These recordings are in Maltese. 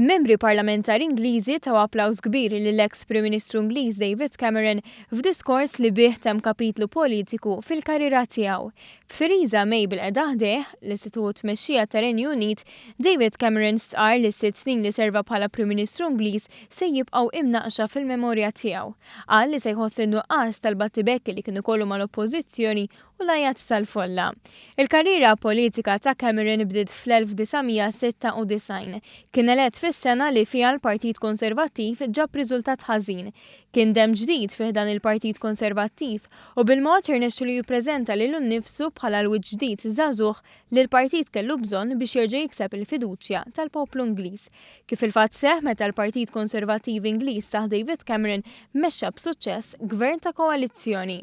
Membri parlamentari Ingliżi taw applaws kbir lill-eks Prim Ministru Ingliż David Cameron f'diskors li bih temm kapitlu politiku fil-karriera tiegħu. F'Theresa May bil-qeda ħdejh li situ tmexxija tar-Renju Unit, David Cameron stqarr li s-sitt snin li serva bħala Prim Ministru Ingliż se jibqgħu imnaqxa fil-memorja tiegħu. Qal li se jħoss in-nuqqas tal-battibekki li kienu kollu mal-Oppożizzjoni u l-ajat tal-folla. Il-karriera politika ta' Cameron bdiet fl-1996. Kien elett fis-sena li fiha l-Partit Konservattiv ġab riżultat ħażin. Kien demm ġdid fih dan il-Partit Konservattiv u bil-mod irnexxielu jippreżenta lilu nnifsu bħala l-wiċċ ġdid żagħżugħ li l-partit kellu bżonn biex jerġa' jikseb il-fiduċja tal-poplu Ingliż. Kif il-fatt seħħ meta l-Partit Konservattiv Ingliż taħt David Cameron mexxa b'suċċess gvern ta' koalizzjoni.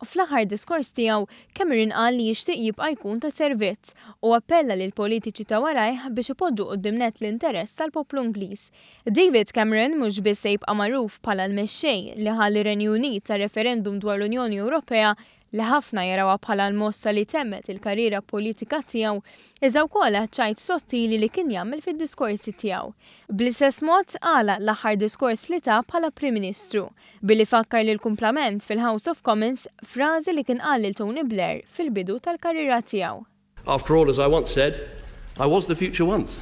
Fl-aħħar diskors tiegħu, Cameron qal li jixtieq jibqa' jkun ta' servizz u appella lil politiċi ta' warajh biex ipoġġu quddiem nett l-interess tal-poplu Ingliż. David Cameron mhux biss se jibqa' magħruf bħala l-mexxej li ħalli Renju Unit ta' referendum dwar l-Unjoni Ewropea li ħafna jarawha bħala l-mossa li temmet il-karriera politika tiegħu, iżda wkoll ċajt sottili li kien jagħmel fid-diskorsi tiegħu. Bl-istess mod għala l-aħħar diskors li ta' bħala Prim Ministru, billi fakkar lil kumplament fil-House of Commons frażi li kien qal lil Tony Blair fil-bidu tal-karriera tiegħu. After all, as I once said, I was the future once.